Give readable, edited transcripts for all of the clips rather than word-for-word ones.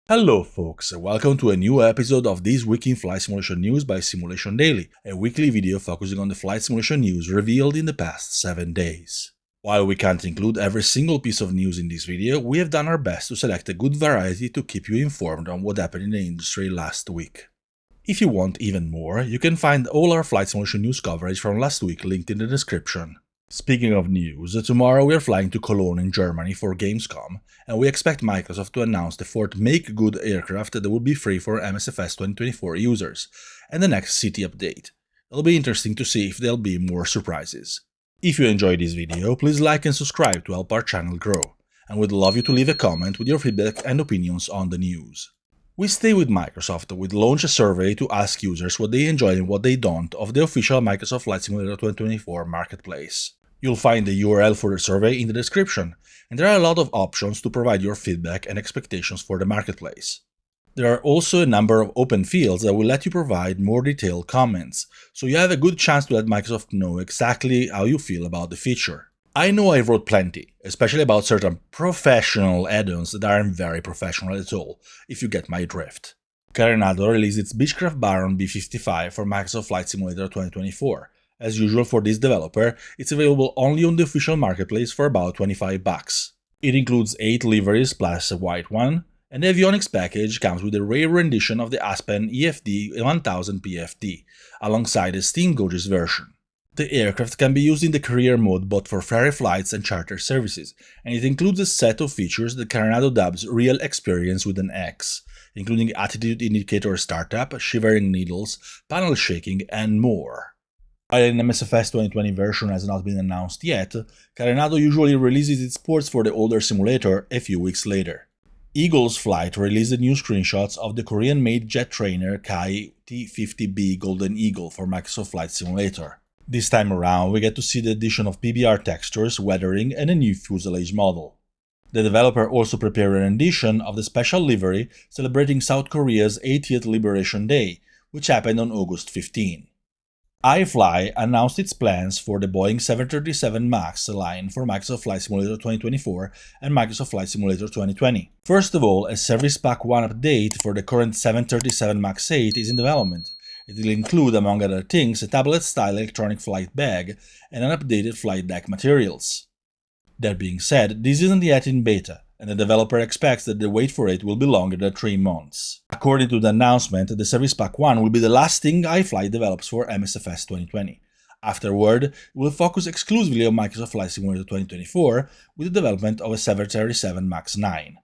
Hello folks, and welcome to a new episode of This Week in Flight Simulation News by Simulation Daily, a weekly video focusing on the flight simulation news revealed in the past 7 days. While we can't include every single piece of news in this video, we have done our best to select a good variety to keep you informed on what happened in the industry last week. If you want even more, you can find all our flight simulation news coverage from last week linked in the description. Speaking of news, tomorrow we are flying to Cologne in Germany for Gamescom, and we expect Microsoft to announce the fourth Make Good aircraft that will be free for MSFS 2024 users, and the next city update. It'll be interesting to see if there'll be more surprises. If you enjoyed this video, please like and subscribe to help our channel grow, and we'd love you to leave a comment with your feedback and opinions on the news. We stay with Microsoft, we'd launch a survey to ask users what they enjoy and what they don't of the official Microsoft Flight Simulator 2024 marketplace. You'll find the URL for the survey in the description, and there are a lot of options to provide your feedback and expectations for the marketplace. There are also a number of open fields that will let you provide more detailed comments, so you have a good chance to let Microsoft know exactly how you feel about the feature. I know I wrote plenty, especially about certain professional add-ons that aren't very professional at all, if you get my drift. Skyraider released its Beechcraft Baron B55 for Microsoft Flight Simulator 2024. As usual for this developer, it's available only on the official marketplace for about $25. It includes 8 liveries plus a white one, and the avionics package comes with a rare rendition of the Aspen EFD 1000 PFD, alongside a steam gauges version. The aircraft can be used in the career mode both for ferry flights and charter services, and it includes a set of features that Skyraider dubs Real Experience with an X, including attitude indicator startup, shivering needles, panel shaking, and more. While an MSFS 2020 version has not been announced yet, Skyraider usually releases its ports for the older simulator a few weeks later. Eagle's Flight released the new screenshots of the Korean-made jet trainer Kai T-50B Golden Eagle for Microsoft Flight Simulator. This time around, we get to see the addition of PBR textures, weathering, and a new fuselage model. The developer also prepared an edition of the special livery celebrating South Korea's 80th Liberation Day, which happened on August 15. iFly announced its plans for the Boeing 737 MAX line for Microsoft Flight Simulator 2024 and Microsoft Flight Simulator 2020. First of all, a Service Pack 1 update for the current 737 MAX 8 is in development. It will include, among other things, a tablet-style electronic flight bag and an updated flight deck materials. That being said, this isn't yet in beta, and the developer expects that the wait for it will be longer than 3 months. According to the announcement, the Service Pack 1 will be the last thing iFly develops for MSFS 2020. Afterward, it will focus exclusively on Microsoft Flight Simulator 2024 with the development of a 737 MAX 9.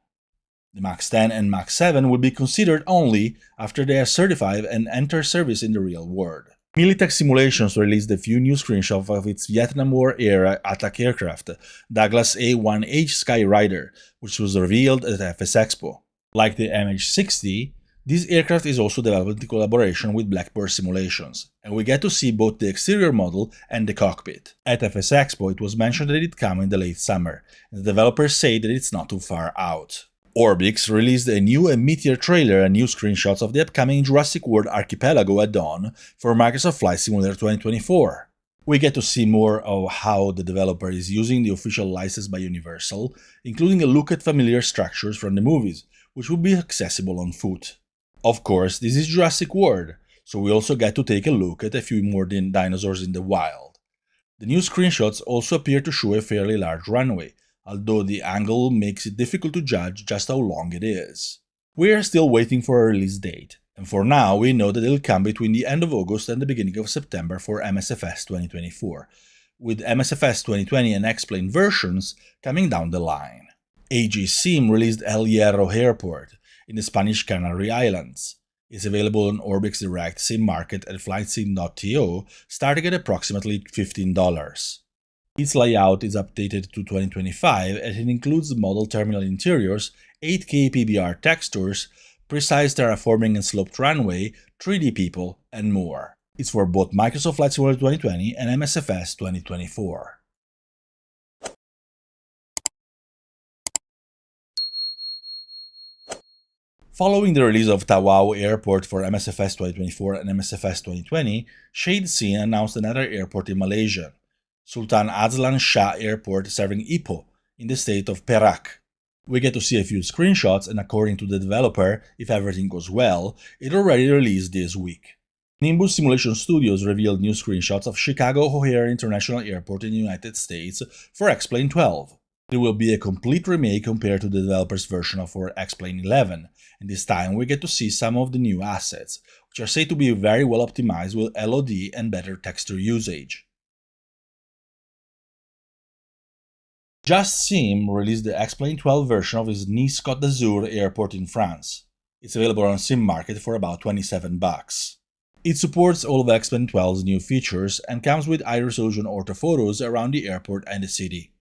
The MAX 10 and MAX 7 will be considered only after they are certified and enter service in the real world. Militech Simulations released a few new screenshots of its Vietnam War-era attack aircraft, Douglas A-1H Skyraider, which was revealed at FS Expo. Like the MH-60, this aircraft is also developed in collaboration with Blackbird Simulations, and we get to see both the exterior model and the cockpit. At FS Expo, it was mentioned that it came in the late summer, and the developers say that it's not too far out. Orbix released a new Meteor trailer and new screenshots of the upcoming Jurassic World Archipelago add-on for Microsoft Flight Simulator 2024. We get to see more of how the developer is using the official license by Universal, including a look at familiar structures from the movies, which will be accessible on foot. Of course, this is Jurassic World, so we also get to take a look at a few more dinosaurs in the wild. The new screenshots also appear to show a fairly large runway, although the angle makes it difficult to judge just how long it is. We are still waiting for a release date, and for now we know that it will come between the end of August and the beginning of September for MSFS 2024, with MSFS 2020 and X-Plane versions coming down the line. AG Sim released El Hierro Airport in the Spanish Canary Islands. It's available on Orbix Direct Sim Market at flightsim.to, starting at approximately $15. Its layout is updated to 2025 and it includes model terminal interiors, 8K PBR textures, precise terraforming and sloped runway, 3D people, and more. It's for both Microsoft Flight Simulator 2020 and MSFS 2024. Following the release of Tawau Airport for MSFS 2024 and MSFS 2020, Shade Scene announced another airport in Malaysia, Sultan Aslan Shah Airport serving Ipoh in the state of Perak. We get to see a few screenshots, and according to the developer, if everything goes well, it already released this week. Nimbus Simulation Studios revealed new screenshots of Chicago O'Hare International Airport in the United States for X-Plane 12. It will be a complete remake compared to the developer's version for X-Plane 11, and this time we get to see some of the new assets, which are said to be very well optimized with LOD and better texture usage. Just Sim released the X-Plane 12 version of his Nice Côte d'Azur airport in France. It's available on Sim Market for about $27. It supports all of X-Plane 12's new features and comes with high-resolution orthophotos around the airport and the city.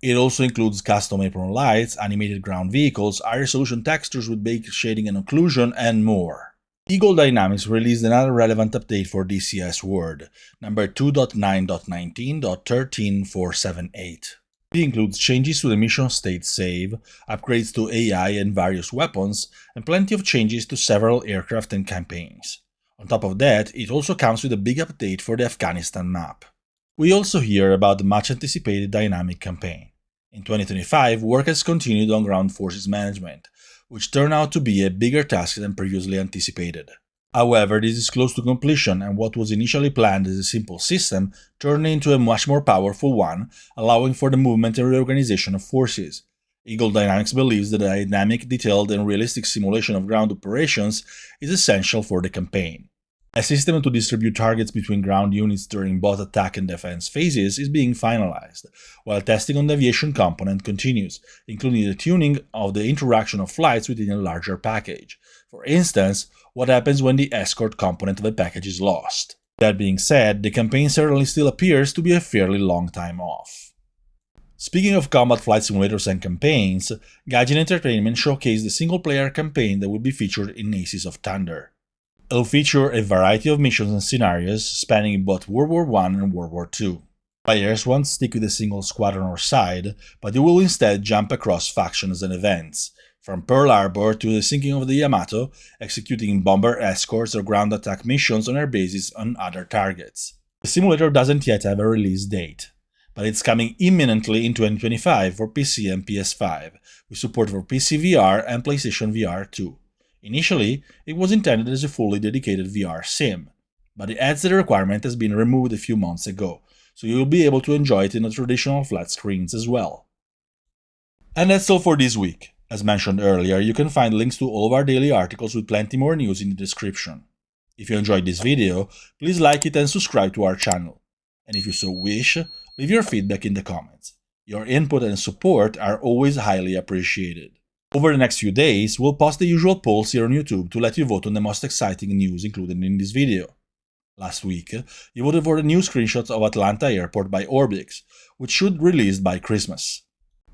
It also includes custom apron lights, animated ground vehicles, high-resolution textures with baked shading and occlusion, and more. Eagle Dynamics released another relevant update for DCS World, number 2.9.19.13478. It includes changes to the mission state save, upgrades to AI and various weapons, and plenty of changes to several aircraft and campaigns. On top of that, it also comes with a big update for the Afghanistan map. We also hear about the much-anticipated dynamic campaign. In 2025, work has continued on ground forces management, which turned out to be a bigger task than previously anticipated. However, this is close to completion, and what was initially planned as a simple system turned into a much more powerful one, allowing for the movement and reorganization of forces. Eagle Dynamics believes that a dynamic, detailed, and realistic simulation of ground operations is essential for the campaign. A system to distribute targets between ground units during both attack and defense phases is being finalized, while testing on the aviation component continues, including the tuning of the interaction of flights within a larger package. For instance, what happens when the escort component of a package is lost. That being said, the campaign certainly still appears to be a fairly long time off. Speaking of combat flight simulators and campaigns, Gaijin Entertainment showcased the single-player campaign that will be featured in Aces of Thunder. It'll feature a variety of missions and scenarios spanning both World War I and World War II. Players won't stick with a single squadron or side, but they will instead jump across factions and events, from Pearl Harbor to the sinking of the Yamato, executing bomber escorts or ground attack missions on air bases on other targets. The simulator doesn't yet have a release date, but it's coming imminently in 2025 for PC and PS5, with support for PC VR and PlayStation VR 2. Initially, it was intended as a fully dedicated VR sim, but the adds the requirement has been removed a few months ago, so you'll be able to enjoy it in the traditional flat screens as well. And that's all for this week. As mentioned earlier, you can find links to all of our daily articles with plenty more news in the description. If you enjoyed this video, please like it and subscribe to our channel. And if you so wish, leave your feedback in the comments. Your input and support are always highly appreciated. Over the next few days, we'll post the usual polls here on YouTube to let you vote on the most exciting news included in this video. Last week, you voted for the new screenshots of Atlanta Airport by Orbix, which should release by Christmas.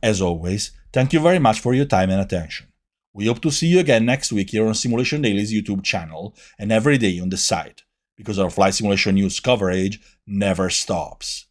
As always, thank you very much for your time and attention. We hope to see you again next week here on Simulation Daily's YouTube channel and every day on the site, because our flight simulation news coverage never stops.